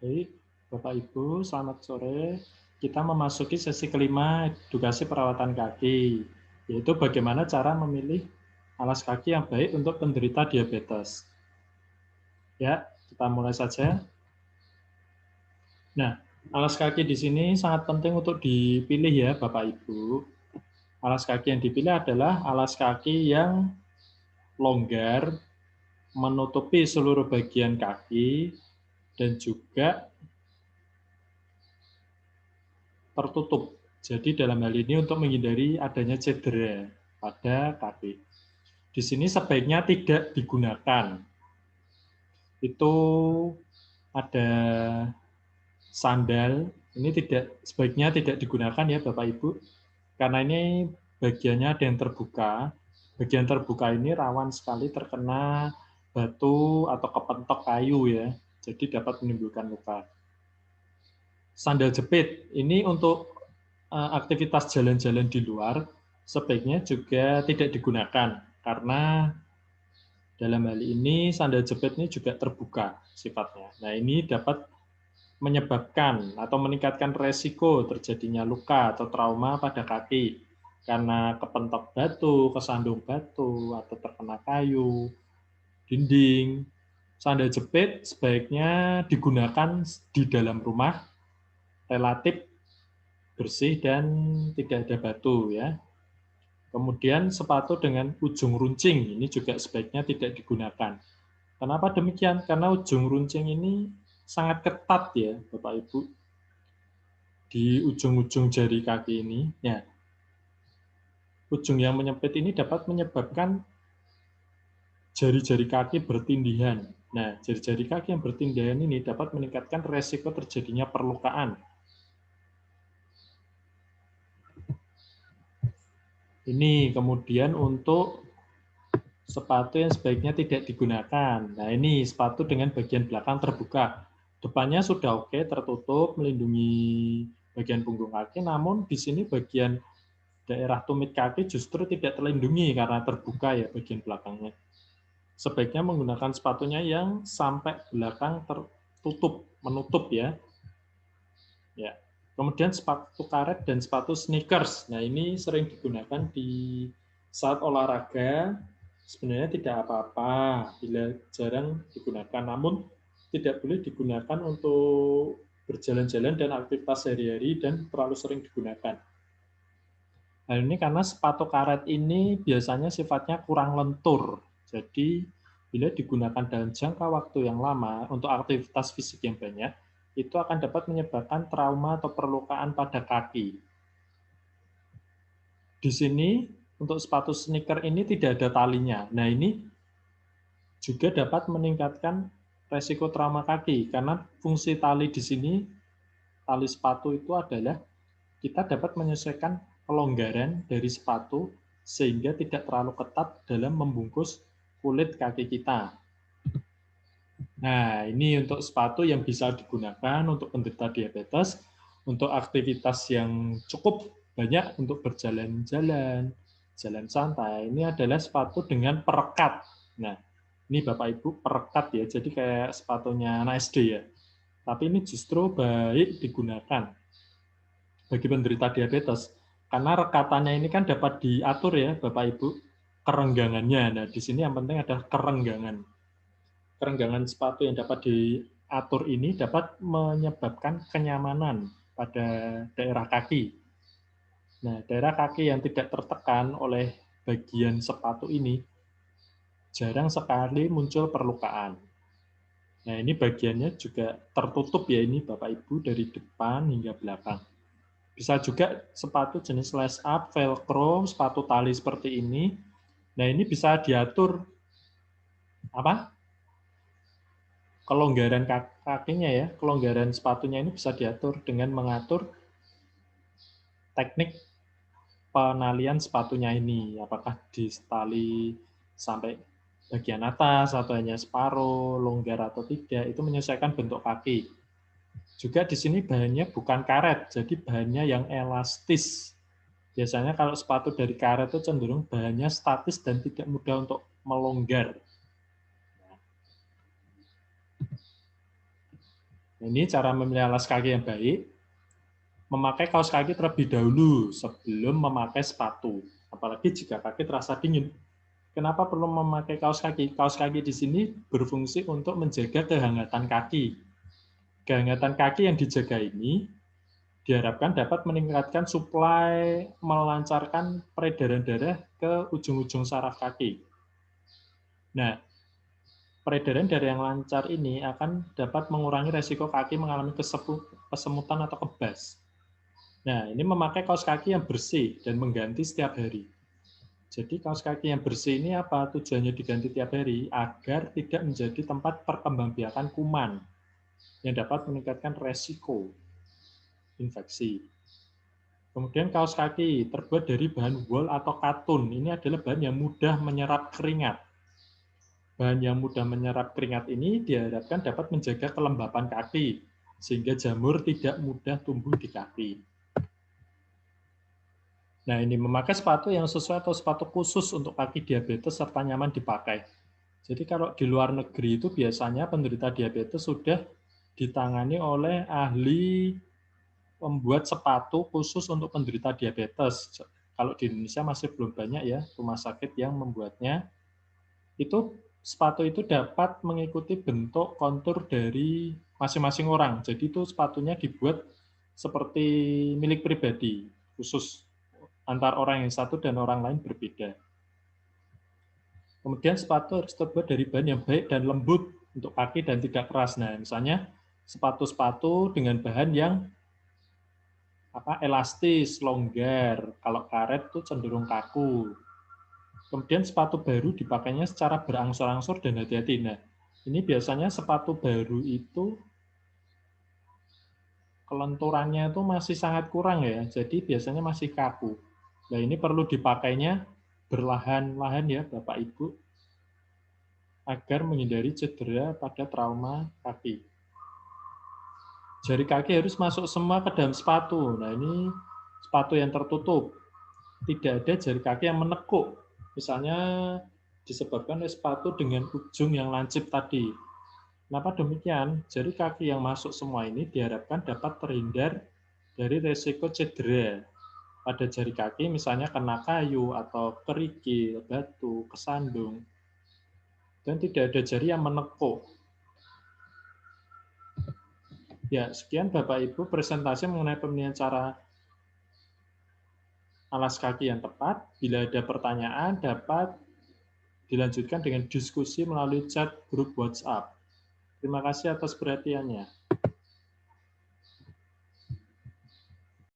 Baik, Bapak Ibu, selamat sore. Kita memasuki sesi kelima edukasi perawatan kaki, yaitu bagaimana cara memilih alas kaki yang baik untuk penderita diabetes. Ya, kita mulai saja. Nah, alas kaki di sini sangat penting untuk dipilih ya, Bapak Ibu. Alas kaki yang dipilih adalah alas kaki yang longgar, menutupi seluruh bagian kaki, dan juga tertutup. Jadi dalam hal ini untuk menghindari adanya cedera pada kaki. Di sini sebaiknya tidak digunakan. Itu ada sandal, ini sebaiknya tidak digunakan ya Bapak Ibu, karena ini bagiannya ada yang terbuka. Bagian terbuka ini rawan sekali terkena batu atau kepentok kayu ya, jadi dapat menimbulkan luka. Sandal jepit ini untuk aktivitas jalan-jalan di luar sebaiknya juga tidak digunakan karena dalam hal ini sandal jepit ini juga terbuka sifatnya. Nah, ini dapat menyebabkan atau meningkatkan resiko terjadinya luka atau trauma pada kaki karena kepentok batu, kesandung batu, atau terkena kayu, dinding. Sandal jepit sebaiknya digunakan di dalam rumah relatif bersih dan tidak ada batu ya. Kemudian sepatu dengan ujung runcing ini juga sebaiknya tidak digunakan. Kenapa demikian? Karena ujung runcing ini sangat ketat ya, Bapak Ibu. Di ujung-ujung jari kaki ini, ya, ujung yang menyempit ini dapat menyebabkan jari-jari kaki bertindihan. Nah, jari-jari kaki yang bertindihan ini dapat meningkatkan resiko terjadinya perlukaan. Ini kemudian untuk sepatu yang sebaiknya tidak digunakan. Nah, ini sepatu dengan bagian belakang terbuka. Depannya sudah oke, tertutup, melindungi bagian punggung kaki, namun di sini bagian daerah tumit kaki justru tidak terlindungi karena terbuka ya bagian belakangnya. Sebaiknya menggunakan sepatunya yang sampai belakang tertutup, menutup ya. Ya. Kemudian sepatu karet dan sepatu sneakers. Nah, ini sering digunakan di saat olahraga. Sebenarnya tidak apa-apa bila jarang digunakan, namun tidak boleh digunakan untuk berjalan-jalan dan aktivitas sehari-hari dan terlalu sering digunakan. Hal ini karena sepatu karet ini biasanya sifatnya kurang lentur. Jadi, bila digunakan dalam jangka waktu yang lama untuk aktivitas fisik yang banyak, itu akan dapat menyebabkan trauma atau perlukaan pada kaki. Di sini, untuk sepatu sneaker ini tidak ada talinya. Nah, ini juga dapat meningkatkan resiko trauma kaki, karena fungsi tali di sini, tali sepatu itu adalah kita dapat menyesuaikan kelonggaran dari sepatu sehingga tidak terlalu ketat dalam membungkus kulit kaki kita. Nah, ini untuk sepatu yang bisa digunakan untuk penderita diabetes, untuk aktivitas yang cukup banyak untuk berjalan-jalan, jalan santai. Ini adalah sepatu dengan perekat. Nah, ini Bapak Ibu perekat ya, jadi kayak sepatunya anak SD ya. Tapi ini justru baik digunakan bagi penderita diabetes. Karena rekatannya ini kan dapat diatur ya Bapak Ibu, kerenggangannya. Nah, di sini yang penting adalah kerenggangan. Kerenggangan sepatu yang dapat diatur ini dapat menyebabkan kenyamanan pada daerah kaki. Nah, daerah kaki yang tidak tertekan oleh bagian sepatu ini jarang sekali muncul perlukaan. Nah, ini bagiannya juga tertutup ya ini Bapak Ibu dari depan hingga belakang. Bisa juga sepatu jenis lace up, velcro, sepatu tali seperti ini. Nah, ini bisa diatur apa? Kelonggaran kakinya ya, kelonggaran sepatunya ini bisa diatur dengan mengatur teknik penalian sepatunya ini, apakah di tali sampai bagian atas atau hanya separuh, longgar atau tidak, itu menyesuaikan bentuk kaki. Juga di sini bahannya bukan karet, jadi bahannya yang elastis. Biasanya kalau sepatu dari karet itu cenderung bahannya statis dan tidak mudah untuk melonggar. Ini cara memilih alas kaki yang baik. Memakai kaos kaki terlebih dahulu sebelum memakai sepatu. Apalagi jika kaki terasa dingin. Kenapa perlu memakai kaos kaki? Kaos kaki di sini berfungsi untuk menjaga kehangatan kaki. Kehangatan kaki yang dijaga ini diharapkan dapat meningkatkan suplai, melancarkan peredaran darah ke ujung-ujung saraf kaki. Nah, peredaran darah yang lancar ini akan dapat mengurangi resiko kaki mengalami kesemutan atau kebas. Nah, ini memakai kaos kaki yang bersih dan mengganti setiap hari. Jadi kaos kaki yang bersih ini apa tujuannya diganti tiap hari? Agar tidak menjadi tempat perkembangbiakan kuman yang dapat meningkatkan resiko infeksi. Kemudian kaos kaki terbuat dari bahan wool atau katun. Ini adalah bahan yang mudah menyerap keringat. Bahan yang mudah menyerap keringat ini diharapkan dapat menjaga kelembapan kaki, sehingga jamur tidak mudah tumbuh di kaki. Nah, ini memakai sepatu yang sesuai atau sepatu khusus untuk kaki diabetes serta nyaman dipakai. Jadi kalau di luar negeri itu biasanya penderita diabetes sudah ditangani oleh ahli membuat sepatu khusus untuk penderita diabetes. Kalau di Indonesia masih belum banyak ya rumah sakit yang membuatnya. Itu sepatu itu dapat mengikuti bentuk kontur dari masing-masing orang. Jadi itu sepatunya dibuat seperti milik pribadi, khusus antar orang yang satu dan orang lain berbeda. Kemudian sepatu harus terbuat dari bahan yang baik dan lembut untuk kaki dan tidak keras. Nah, misalnya sepatu-sepatu dengan bahan yang elastis, longgar. Kalau karet itu cenderung kaku. Kemudian sepatu baru dipakainya secara berangsur-angsur dan hati-hati. Nah, ini biasanya sepatu baru itu kelenturannya itu masih sangat kurang ya, jadi biasanya masih kaku. Nah, ini perlu dipakainya berlahan-lahan ya Bapak Ibu, agar menghindari cedera pada trauma kaki. Jari kaki harus masuk semua ke dalam sepatu. Nah, ini sepatu yang tertutup. Tidak ada jari kaki yang menekuk. Misalnya disebabkan oleh sepatu dengan ujung yang lancip tadi. Kenapa demikian? Jari kaki yang masuk semua ini diharapkan dapat terhindar dari resiko cedera pada jari kaki, misalnya kena kayu atau kerikil, batu, kesandung, dan tidak ada jari yang menekuk. Ya, sekian Bapak Ibu presentasi mengenai pemilihan cara alas kaki yang tepat. Bila ada pertanyaan, dapat dilanjutkan dengan diskusi melalui chat grup WhatsApp. Terima kasih atas perhatiannya.